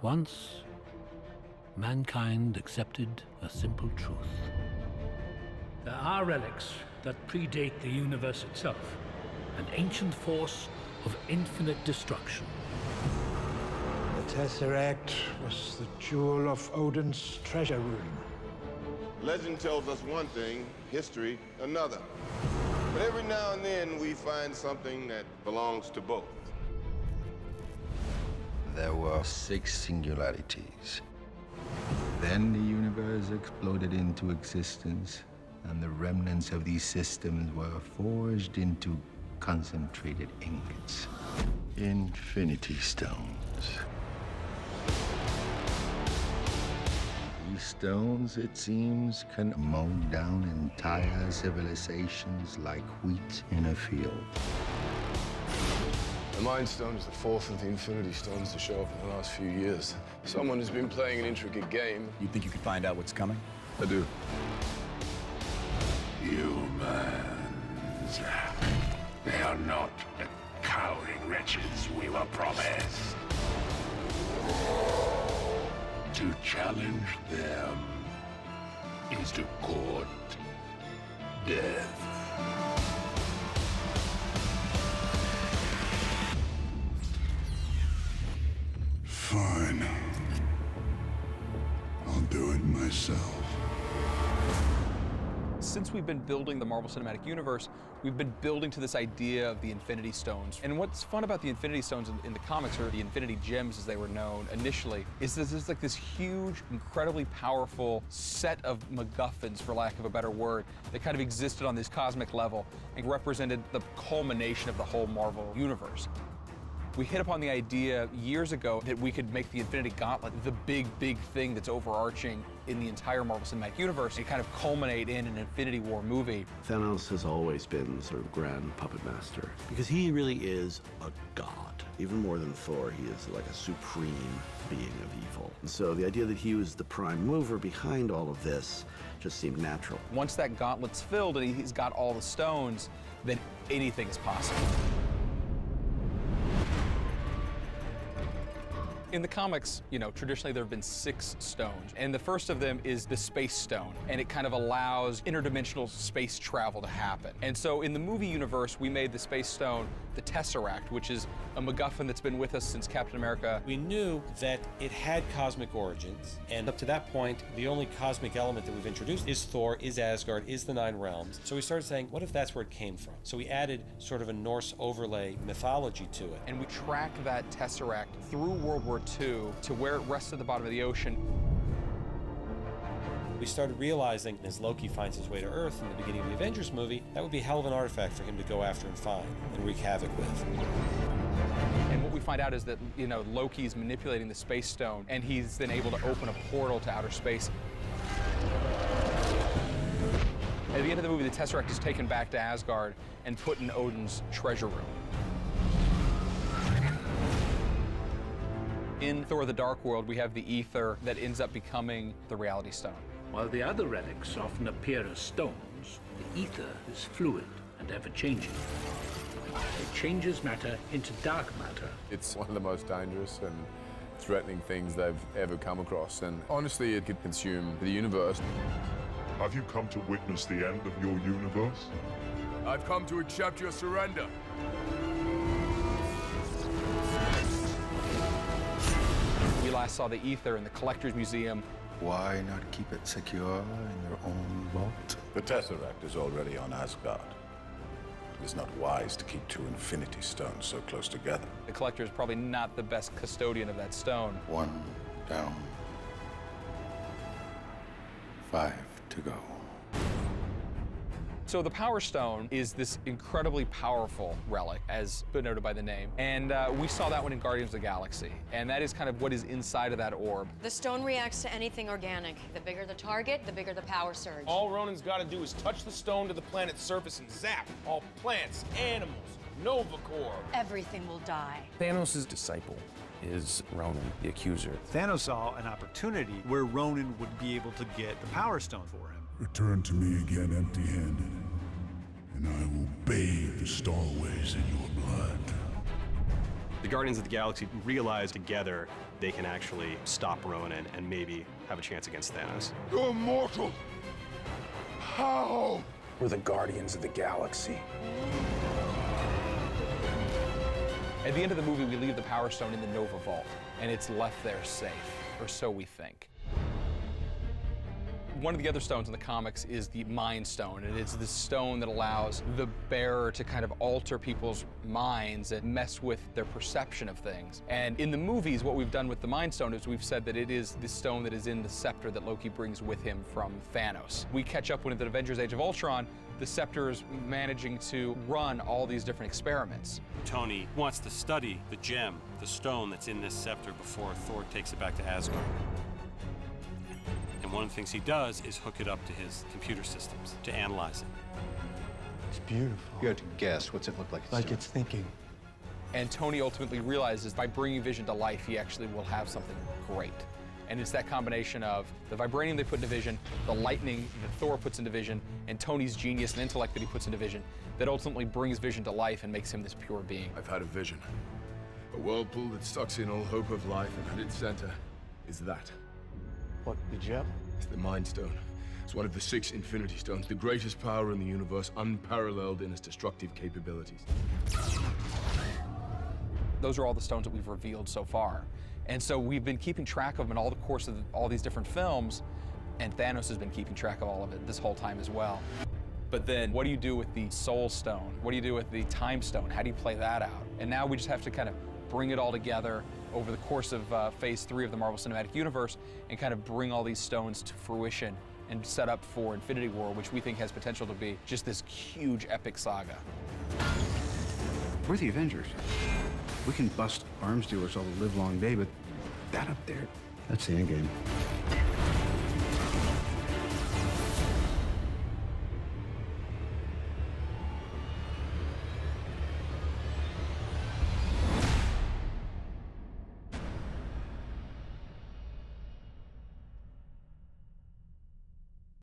Once, mankind accepted a simple truth. There are relics that predate the universe itself, an ancient force of infinite destruction. The Tesseract was the jewel of Odin's treasure room. Legend tells us one thing, history another. But every now and then we find something that belongs to both. There were 6 singularities. Then the universe exploded into existence, and the remnants of these systems were forged into concentrated ingots. Infinity Stones. These stones, it seems, can mow down entire civilizations like wheat in a field. The Mind Stone is the 4th of the Infinity Stones to show up in the last few years. Someone has been playing an intricate game. You think you can find out what's coming? I do. Humans. They are not the cowering wretches we were promised. To challenge them is to court death. Fine. I'll do it myself. Since we've been building the Marvel Cinematic Universe, we've been building to this idea of the Infinity Stones. And what's fun about the Infinity Stones in the comics, or the Infinity Gems as they were known initially, is there's like this huge, incredibly powerful set of MacGuffins, for lack of a better word, that kind of existed on this cosmic level and represented the culmination of the whole Marvel Universe. We hit upon the idea years ago that we could make the Infinity Gauntlet the big thing that's overarching in the entire Marvel Cinematic Universe and kind of culminate in an Infinity War movie. Thanos has always been sort of grand puppet master because he really is a god. Even more than Thor, he is like a supreme being of evil. And so the idea that he was the prime mover behind all of this just seemed natural. Once that gauntlet's filled and he's got all the stones, then anything's possible. In the comics, you know, traditionally there have been 6 stones, and the first of them is the Space Stone, and it kind of allows interdimensional space travel to happen. And so in the movie universe, we made the Space Stone the Tesseract, which is a MacGuffin that's been with us since Captain America. We knew that it had cosmic origins, and up to that point, the only cosmic element that we've introduced is Thor, is Asgard, is the 9 realms. So we started saying, what if that's where it came from? So we added sort of a Norse overlay mythology to it. And we tracked that Tesseract through World War II to where it rests at the bottom of the ocean. We started realizing, as Loki finds his way to Earth in the beginning of the Avengers movie, that would be a hell of an artifact for him to go after and find and wreak havoc with. And what we find out is that, you know, Loki's manipulating the Space Stone, and he's then able to open a portal to outer space. At the end of the movie, the Tesseract is taken back to Asgard and put in Odin's treasure room. In Thor: The Dark World, we have the ether that ends up becoming the Reality Stone. While the other relics often appear as stones, the ether is fluid and ever-changing. It changes matter into dark matter. It's one of the most dangerous and threatening things they've ever come across, and honestly, it could consume the universe. Have you come to witness the end of your universe? I've come to accept your surrender. We last saw the ether in the Collector's Museum. Why not keep it secure in your own vault? The Tesseract is already on Asgard. It is not wise to keep 2 Infinity Stones so close together. The Collector is probably not the best custodian of that stone. 1 down. 5 to go. So the Power Stone is this incredibly powerful relic, as noted by the name. And we saw that one in Guardians of the Galaxy. And that is kind of what is inside of that orb. The stone reacts to anything organic. The bigger the target, the bigger the power surge. All Ronin's got to do is touch the stone to the planet's surface and zap all plants, animals, Nova Corps. Everything will die. Thanos' disciple is Ronan, the Accuser. Thanos saw an opportunity where Ronan would be able to get the Power Stone for him. Return to me again empty-handed, and I will bathe the Starways in your blood. The Guardians of the Galaxy realize together they can actually stop Ronan and maybe have a chance against Thanos. You're immortal! How? We're the Guardians of the Galaxy. At the end of the movie, we leave the Power Stone in the Nova Vault, and it's left there safe, or so we think. One of the other stones in the comics is the Mind Stone, and it's this stone that allows the bearer to kind of alter people's minds and mess with their perception of things. And in the movies, what we've done with the Mind Stone is we've said that it is the stone that is in the scepter that Loki brings with him from Thanos. We catch up when in the Avengers Age of Ultron, the scepter is managing to run all these different experiments. Tony wants to study the gem, the stone that's in this scepter before Thor takes it back to Asgard. And one of the things he does is hook it up to his computer systems to analyze it. It's beautiful. You have to guess, what's it look like? Like it's thinking. And Tony ultimately realizes by bringing Vision to life, he actually will have something great. And it's that combination of the vibranium they put into Vision, the lightning that Thor puts into Vision, and Tony's genius and intellect that he puts into Vision that ultimately brings Vision to life and makes him this pure being. I've had a vision. A whirlpool that sucks in all hope of life, and at its center is that. What, the gem? It's the Mind Stone. It's one of the 6 Infinity Stones, the greatest power in the universe, unparalleled in its destructive capabilities. Those are all the stones that we've revealed so far. And so we've been keeping track of them in all the course of all these different films, and Thanos has been keeping track of all of it this whole time as well. But then what do you do with the Soul Stone? What do you do with the Time Stone? How do you play that out? And now we just have to kind of bring it all together over the course of Phase 3 of the Marvel Cinematic Universe and kind of bring all these stones to fruition and set up for Infinity War, which we think has potential to be just this huge epic saga. We're the Avengers. We can bust arms dealers all the live long day, but that up there, that's the end game.